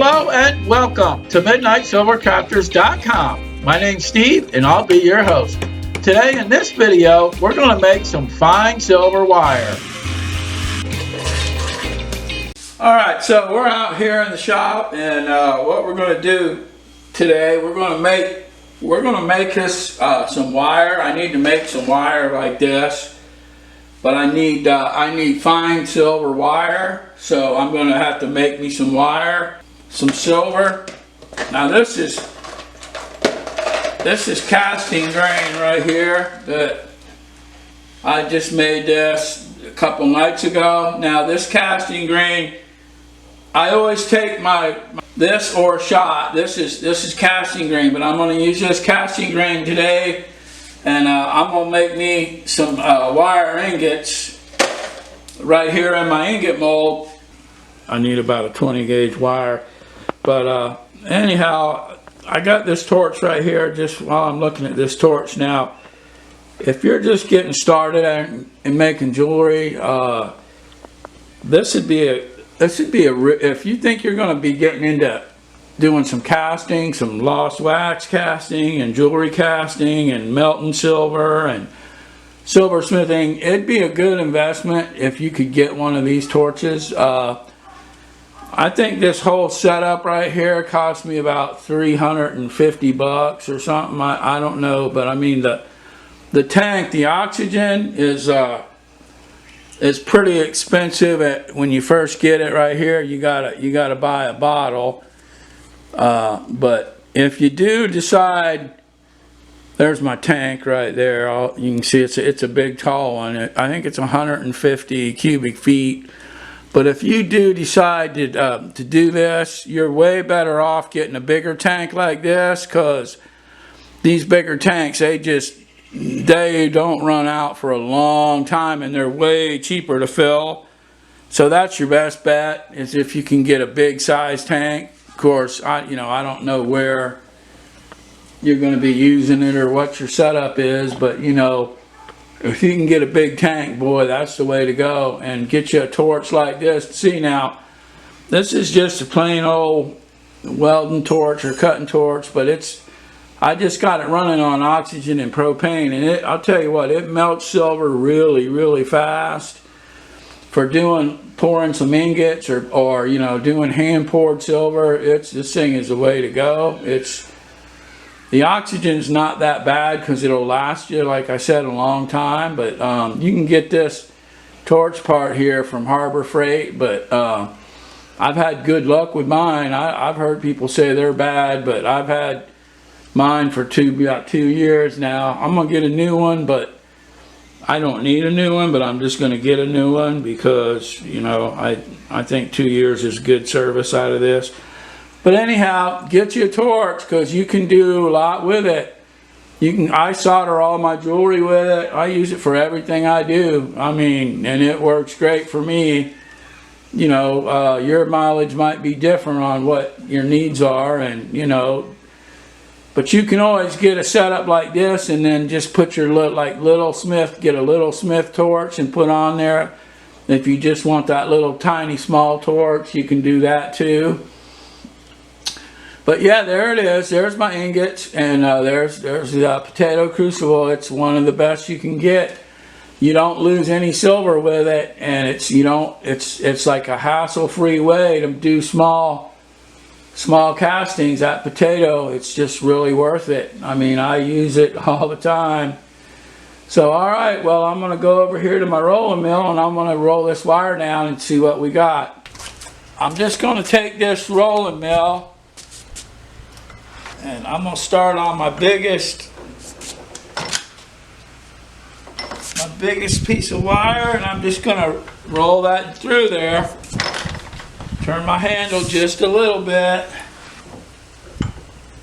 Hello and welcome to MidnightSilverCrafters.com. My name's Steve and I'll be your host. Today in this video, we're going to make some fine silver wire. Alright, so we're out here in the shop, and what we're going to do today, we're going to make this some wire. I need to make some wire like this, but I need fine silver wire, so I'm going to have to make me some wire, some silver. Now this is casting grain right here that I just made this a couple nights ago. Now this casting grain, I always take this or shot. This is casting grain, but I'm going to use this casting grain today, and I'm going to make me some wire ingots right here in my ingot mold. I need about a 20 gauge wire, but anyhow, I got this torch right here. Just while I'm looking at this torch now, if you're just getting started and making jewelry, this would be a if you think you're going to be getting into doing some casting, some lost wax casting and jewelry casting and melting silver and silversmithing, it'd be a good investment if you could get one of these torches. I think this whole setup right here cost me about 350 bucks or something. I don't know, but I mean the tank, the oxygen is pretty expensive when you first get it. Right here, you gotta buy a bottle. But if you do decide, there's my tank right there. You can see it's a big tall one. I think it's 150 cubic feet. But if you do decide to do this, you're way better off getting a bigger tank like this, because these bigger tanks, they don't run out for a long time, and they're way cheaper to fill. So that's your best bet, is if you can get a big size tank. Of course, I don't know where you're going to be using it or what your setup is, but if you can get a big tank, boy, that's the way to go. And get you a torch like this. See, now this is just a plain old welding torch or cutting torch, but I just got it running on oxygen and propane, and I'll tell you what, it melts silver really, really fast. For pouring some ingots or doing hand poured silver, this thing is the way to go. The oxygen's not that bad because it'll last you, like I said, a long time. But you can get this torch part here from Harbor Freight, but I've had good luck with mine. I've heard people say they're bad, but I've had mine for about 2 years now. I'm gonna get a new one, but I don't need a new one, but I'm just gonna get a new one because I think 2 years is good service out of this. But anyhow, get you a torch, because you can do a lot with it. I solder all my jewelry with it. I use it for everything I do. I mean, and it works great for me. Your mileage might be different on what your needs are, and but you can always get a setup like this, and then just put your get a little Smith torch and put on there. If you just want that little tiny small torch, you can do that too. But yeah, there it is. There's my ingots, and there's the potato crucible. It's one of the best you can get. You don't lose any silver with it, and it's like a hassle-free way to do small castings. That potato, it's just really worth it. I mean, I use it all the time. So all right, well, I'm going to go over here to my rolling mill, and I'm going to roll this wire down and see what we got. I'm just going to take this rolling mill, and I'm going to start on my biggest piece of wire, and I'm just going to roll that through there. Turn my handle just a little bit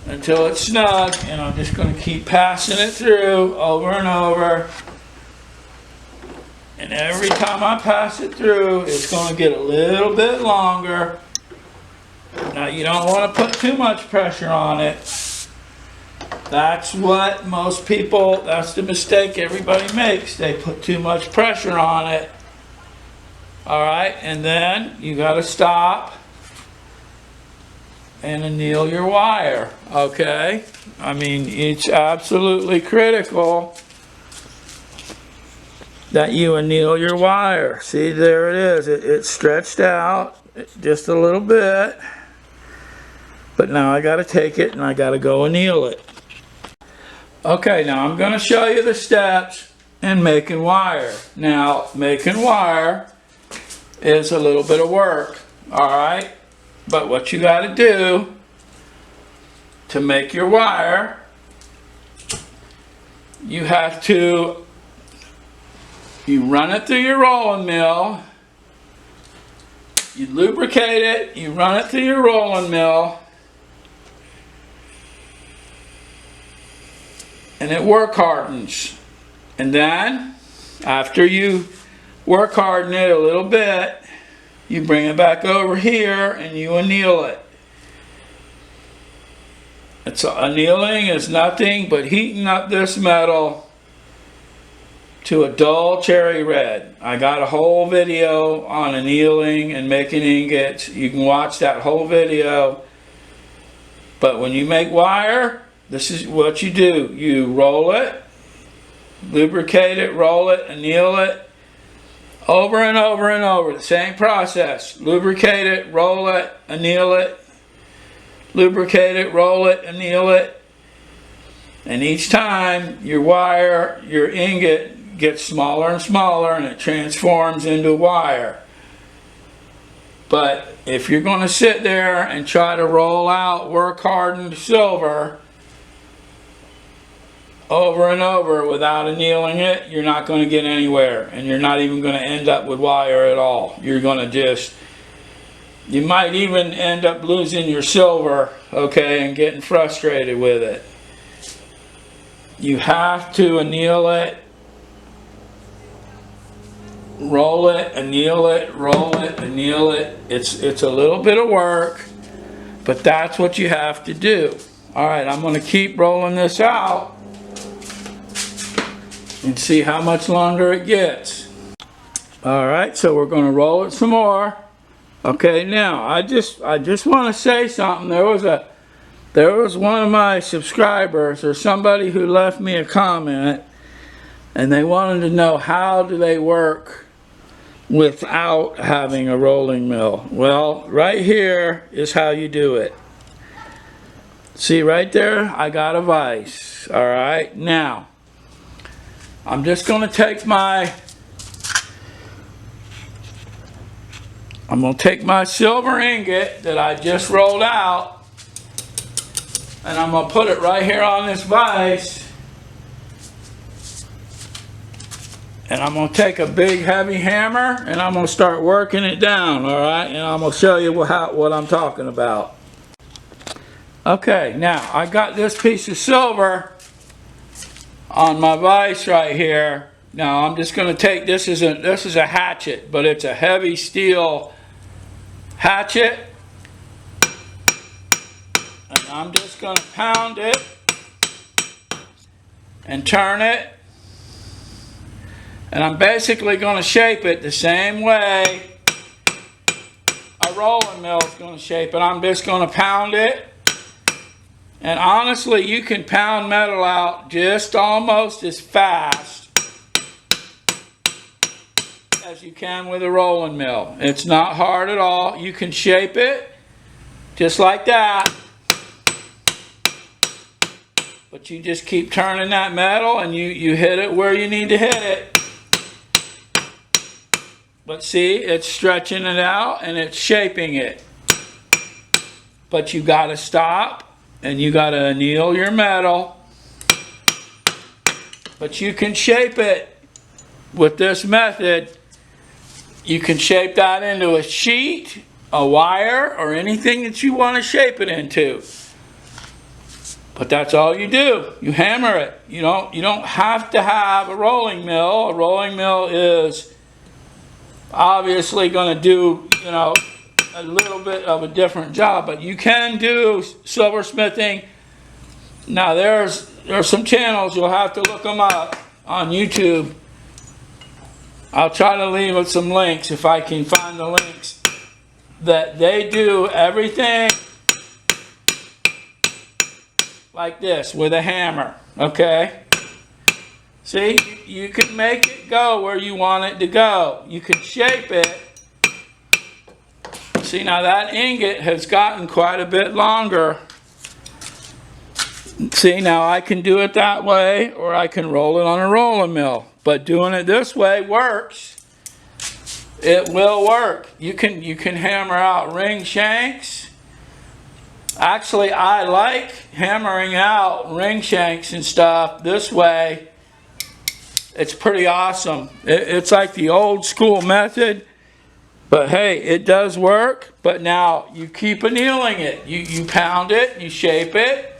until it's snug, and I'm just going to keep passing it through over and over. And every time I pass it through, it's going to get a little bit longer. Now, you don't want to put too much pressure on it. That's what most people, that's the mistake everybody makes. They put too much pressure on it. All right, and then you got to stop. and anneal your wire, okay? I mean, it's absolutely critical that you anneal your wire. See, there it is. It's stretched out just a little bit. But now I got to take it and I got to go anneal it. Okay, now I'm going to show you the steps in making wire. Now, making wire is a little bit of work, all right? But what you got to do to make your wire, you have to, you run it through your rolling mill, you lubricate it, you run it through your rolling mill, and it work hardens. And then, after you work harden it a little bit, you bring it back over here and you anneal it. Annealing is nothing but heating up this metal to a dull cherry red. I got a whole video on annealing and making ingots. You can watch that whole video. But when you make wire, this is what you do. You roll it, lubricate it, roll it, anneal it, over and over and over. The same process. Lubricate it, roll it, anneal it, lubricate it, roll it, anneal it. And each time your wire, your ingot gets smaller and smaller and it transforms into wire. But if you're going to sit there and try to roll out work hardened silver over and over without annealing it, you're not going to get anywhere, and you're not even going to end up with wire at all. You're going to just, you might even end up losing your silver, okay, and getting frustrated with it. You have to anneal it, roll it, anneal it, roll it, anneal it. It's a little bit of work, but that's what you have to do. All right, I'm going to keep rolling this out and see how much longer it gets. All right, so we're going to roll it some more. Okay, now I just want to say something. There was one of my subscribers or somebody who left me a comment, and they wanted to know how do they work without having a rolling mill. Well, right here is how you do it. See right there, I got a vise. All right, now I'm just going to take my silver ingot that I just rolled out, and I'm going to put it right here on this vise, and I'm going to take a big heavy hammer and I'm going to start working it down, all right? And I'm going to show you what I'm talking about. Okay, now I got this piece of silver on my vise right here. Now I'm just going to take, this is a hatchet, but it's a heavy steel hatchet, and I'm just going to pound it and turn it, and I'm basically going to shape it the same way a rolling mill is going to shape it. I'm just going to pound it. And honestly, you can pound metal out just almost as fast as you can with a rolling mill. It's not hard at all. You can shape it just like that. But you just keep turning that metal and you hit it where you need to hit it. But see, it's stretching it out and it's shaping it. But you got to stop. And you got to anneal your metal. But you can shape it with this method. You can shape that into a sheet, a wire, or anything that you want to shape it into. But that's all you do. You hammer it. You don't have to have a rolling mill. A rolling mill is obviously going to do, a little bit of a different job, but you can do silversmithing. Now there's some channels, you'll have to look them up on YouTube. I'll try to leave some links if I can find the links, that they do everything like this with a hammer, okay? See, you can make it go where you want it to go. You can shape it. See, now that ingot has gotten quite a bit longer. See, now I can do it that way, or I can roll it on a rolling mill. But doing it this way works. It will work. You can hammer out ring shanks. Actually, I like hammering out ring shanks and stuff this way. It's pretty awesome. It's like the old school method. But hey, it does work. But now you keep annealing it. You pound it, you shape it.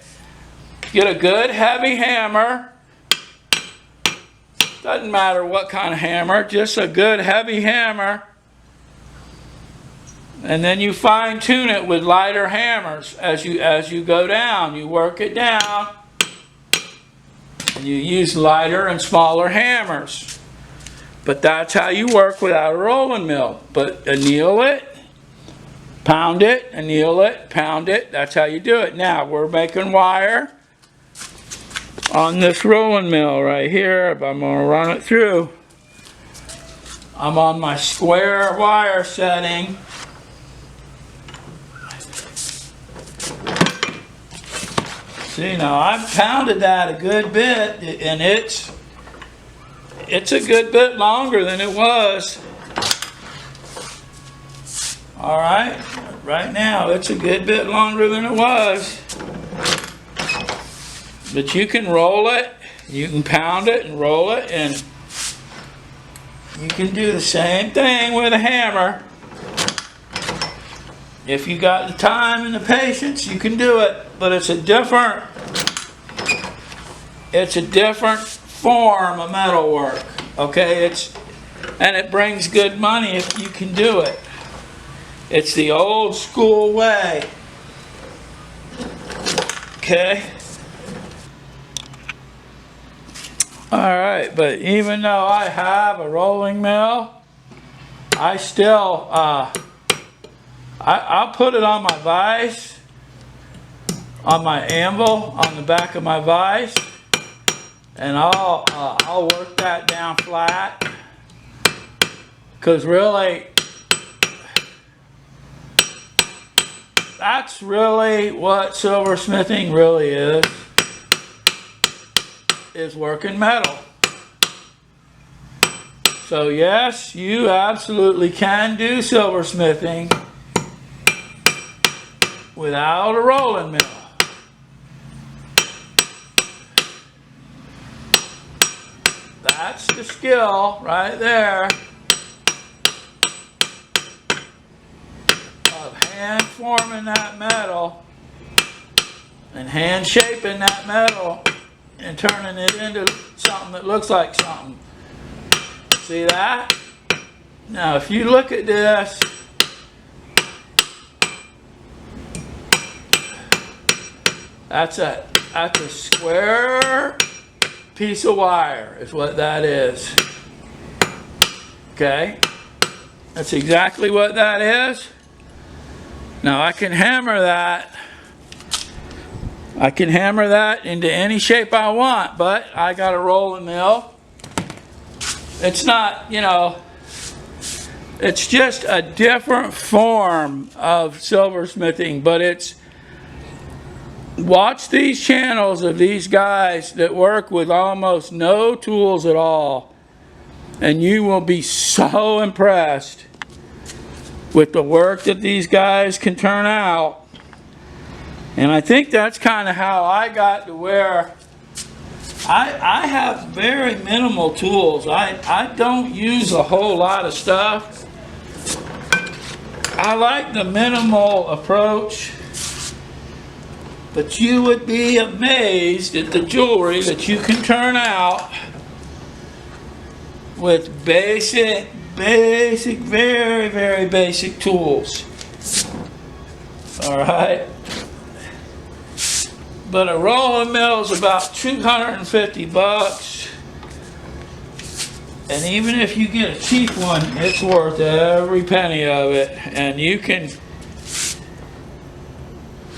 Get a good heavy hammer. Doesn't matter what kind of hammer, just a good heavy hammer. And then you fine tune it with lighter hammers as you go down. You work it down. And you use lighter and smaller hammers. But that's how you work without a rolling mill. But anneal it, pound it, anneal it, pound it. That's how you do it. Now we're making wire on this rolling mill right here. I'm going to run it through. I'm on my square wire setting. See, now I've pounded that a good bit, and it's a good bit longer than it was. All right, right now it's a good bit longer than it was. But you can roll it, you can pound it and roll it, and you can do the same thing with a hammer. If you got the time and the patience, you can do it. But it's a different form of metal work. Okay, and it brings good money if you can do it. It's the old school way. Okay. Alright, but even though I have a rolling mill, I still, I'll put it on my vise, on my anvil, on the back of my vise, and I'll work that down flat, because really, that's really what silversmithing really is working metal. So yes, you absolutely can do silversmithing without a rolling mill. That's the skill right there of hand forming that metal and hand shaping that metal and turning it into something that looks like something. See that? Now if you look at this, that's a square piece of wire is what that is. Okay? That's exactly what that is. Now I can hammer that. I can hammer that into any shape I want, but I got a rolling mill. It's not, you know, it's just a different form of silversmithing, but it's, watch these channels of these guys that work with almost no tools at all, and you will be so impressed with the work that these guys can turn out. And I think that's kind of how I got to where I have very minimal tools. I don't use a whole lot of stuff. I like the minimal approach. But you would be amazed at the jewelry that you can turn out with basic, very, very basic tools. All right. But a rolling mill is about 250 bucks. And even if you get a cheap one, it's worth every penny of it. And you can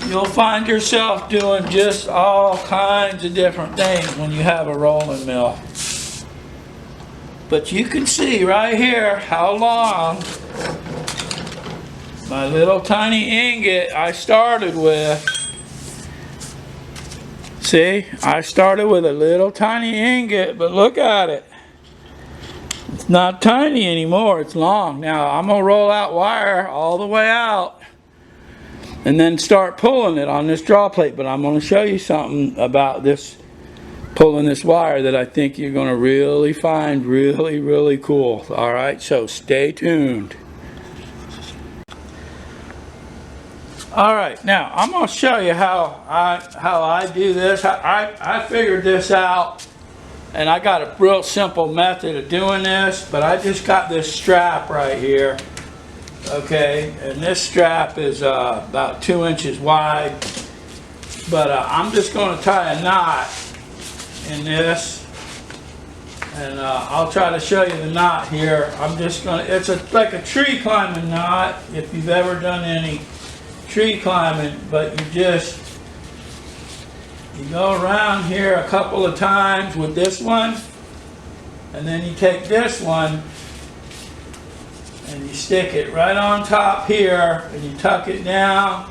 You'll find yourself doing just all kinds of different things when you have a rolling mill. But you can see right here how long my little tiny ingot I started with. See, I started with a little tiny ingot, but look at it. It's not tiny anymore, it's long. Now I'm gonna roll out wire all the way out and then start pulling it on this draw plate. But I'm gonna show you something about this, pulling this wire, that I think you're gonna really find really cool. All right, so stay tuned. All right, now I'm going to show you how I do this. I figured this out, and I got a real simple method of doing this, but I just got this strap right here, okay, and this strap is about 2 inches wide, but I'm just going to tie a knot in this, and I'll try to show you the knot here. I'm just going to, it's like a tree climbing knot, if you've ever done any tree climbing, but you go around here a couple of times with this one, and then you take this one and you stick it right on top here, and you tuck it down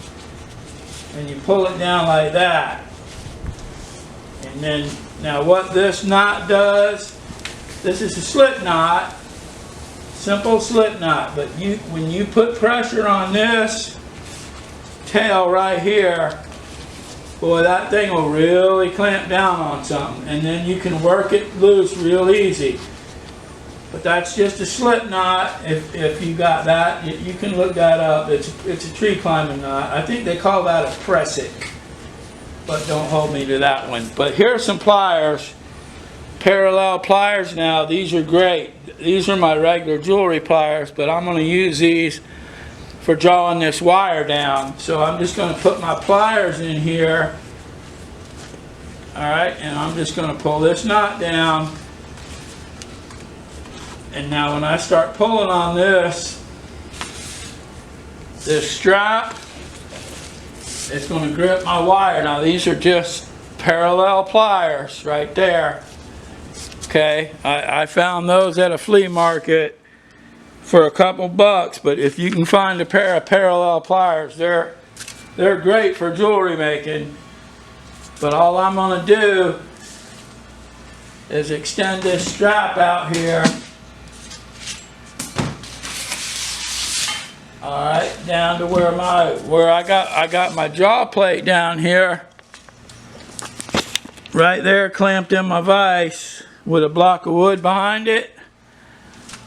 and you pull it down like that. And then, now what this knot does, this is a slip knot, simple slip knot, but when you put pressure on this tail right here, boy, that thing will really clamp down on something, and then you can work it loose real easy. But that's just a slip knot. If you got that, you can look that up. It's a tree climbing knot. I think they call that a pressic, but don't hold me to that one. But here are some pliers, parallel pliers. Now these are great. These are my regular jewelry pliers, but I'm going to use these for drawing this wire down. So I'm just going to put my pliers in here, alright, and I'm just going to pull this knot down, and now when I start pulling on this strap, it's going to grip my wire. Now these are just parallel pliers right there, okay. I found those at a flea market for a couple bucks, but if you can find a pair of parallel pliers, they're great for jewelry making. But all I'm going to do is extend this strap out here, all right, down to where I got my jaw plate down here, right there, clamped in my vise with a block of wood behind it.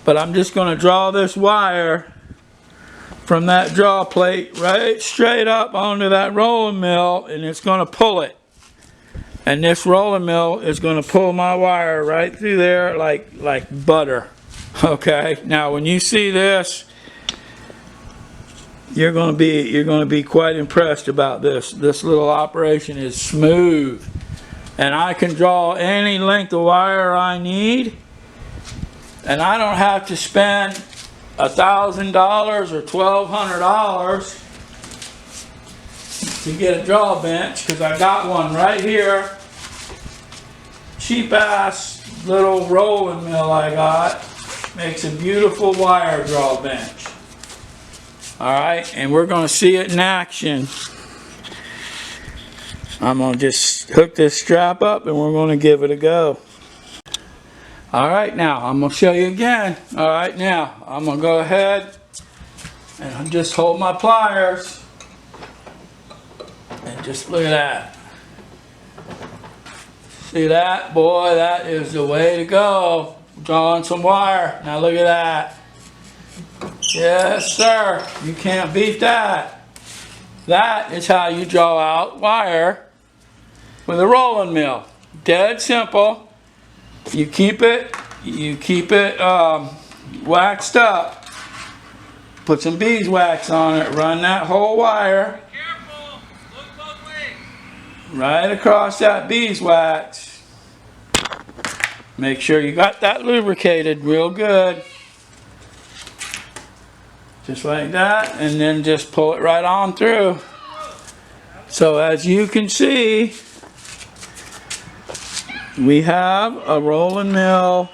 But I'm just going to draw this wire from that draw plate right straight up onto that rolling mill, and it's going to pull it. And this rolling mill is going to pull my wire right through there like butter. Okay. Now when you see this, you're going to be quite impressed about this. This little operation is smooth, and I can draw any length of wire I need. And I don't have to spend $1,000 or $1,200 to get a draw bench, because I got one right here. Cheap ass little rolling mill I got. Makes a beautiful wire draw bench. Alright, and we're going to see it in action. I'm going to just hook this strap up and we're going to give it a go. Alright, now I'm going to show you again. Alright, now I'm going to go ahead and just hold my pliers and just look at that. See that? Boy, that is the way to go. Drawing some wire. Now look at that. Yes, sir. You can't beat that. That is how you draw out wire with a rolling mill. Dead simple. You keep it waxed up. Put some beeswax on it. Run that whole wire. Be careful. Look both ways. Right across that beeswax. Make sure you got that lubricated real good. Just like that, and then just pull it right on through. So as you can see, we have a rolling mill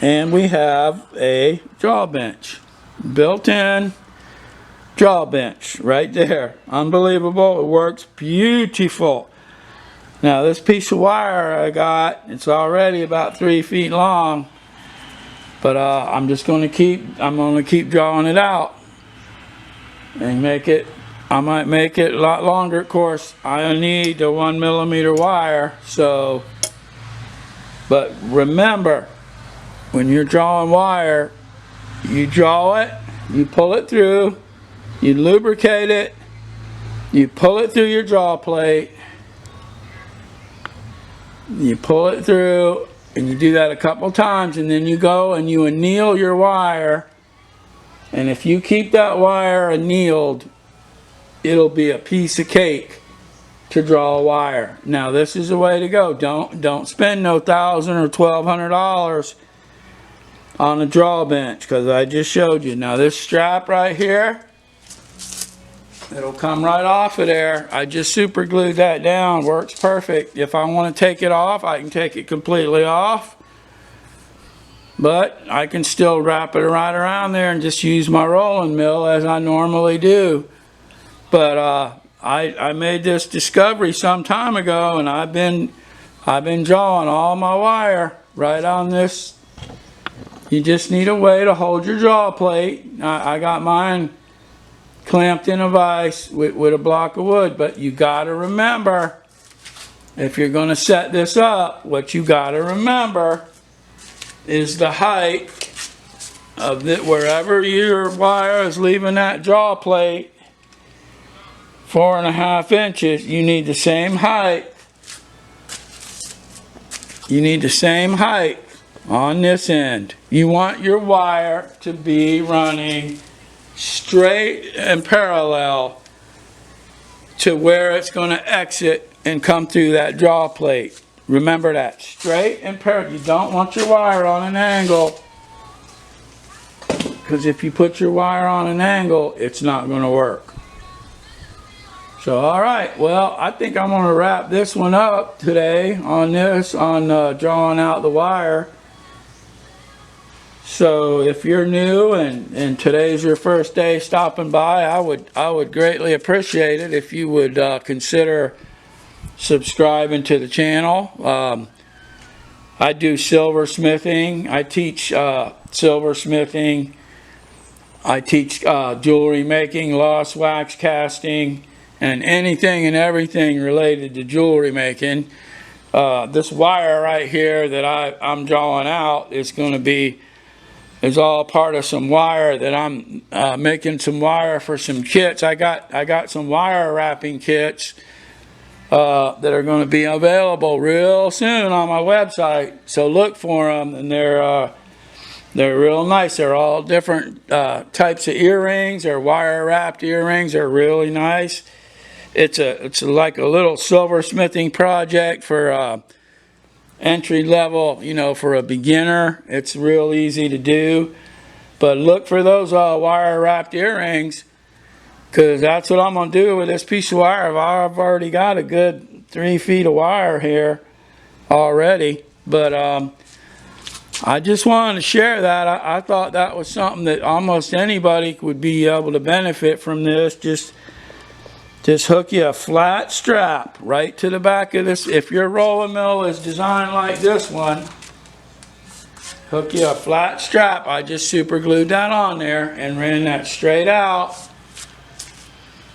and we have a draw bench. Built-in draw bench right there. Unbelievable. It works beautiful. Now this piece of wire I got, it's already about 3 feet long, but I'm going to keep drawing it out and I might make it a lot longer. Of course, I need the 1 millimeter wire, so, but remember, when you're drawing wire, you draw it, you pull it through, you lubricate it, you pull it through your draw plate, you pull it through, and you do that a couple times, and then you go and you anneal your wire. And if you keep that wire annealed, it'll be a piece of cake to draw a wire. Now this is the way to go. Don't spend no $1,000 or $1,200 on a draw bench, because I just showed you. Now this strap right here, it'll come right off of there. I just super glued that down. Works perfect. If I want to take it off, I can take it completely off. But I can still wrap it right around there and just use my rolling mill as I normally do. But I made this discovery some time ago, and I've been drawing all my wire right on this. You just need a way to hold your draw plate. I got mine clamped in a vise with a block of wood, but you got to remember, if you're going to set this up, what you got to remember is the height of wherever your wire is leaving that draw plate, 4.5 inches. You need the same height. You need the same height on this end. You want your wire to be running straight and parallel to where it's going to exit and come through that draw plate. Remember that, straight and parallel. You don't want your wire on an angle, because if you put your wire on an angle, it's not going to work. So alright, well, I think I'm going to wrap this one up today on drawing out the wire. So if you're new and today's your first day stopping by, I would greatly appreciate it if you would consider subscribing to the channel. I do silversmithing. I teach silversmithing. I teach jewelry making, lost wax casting, and anything and everything related to jewelry making. This wire right here that I'm drawing out is all part of some wire that I'm making some wire for some kits. I got some wire wrapping kits that are going to be available real soon on my website. So look for them, and they're real nice. They're all different types of earrings. They're wire wrapped earrings. They're really nice. It's like a little silversmithing project for entry level, for a beginner. It's real easy to do. But look for those wire wrapped earrings, because that's what I'm going to do with this piece of wire. I've already got a good 3 feet of wire here already. But I just wanted to share that. I thought that was something that almost anybody would be able to benefit from this. Just hook you a flat strap right to the back of this. If your rolling mill is designed like this one, hook you a flat strap. I just super glued that on there and ran that straight out,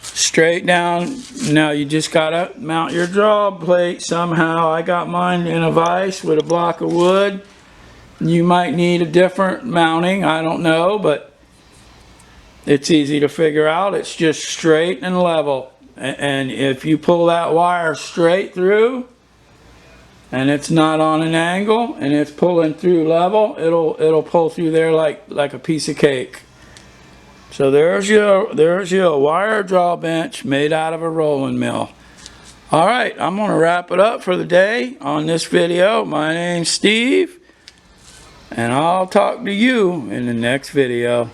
straight down. Now you just gotta mount your draw plate somehow. I got mine in a vise with a block of wood. You might need a different mounting, I don't know, but it's easy to figure out. It's just straight and level. And if you pull that wire straight through and it's not on an angle and it's pulling through level, it'll pull through there like a piece of cake. So there's your wire draw bench made out of a rolling mill. Alright, I'm going to wrap it up for the day on this video. My name's Steve, and I'll talk to you in the next video.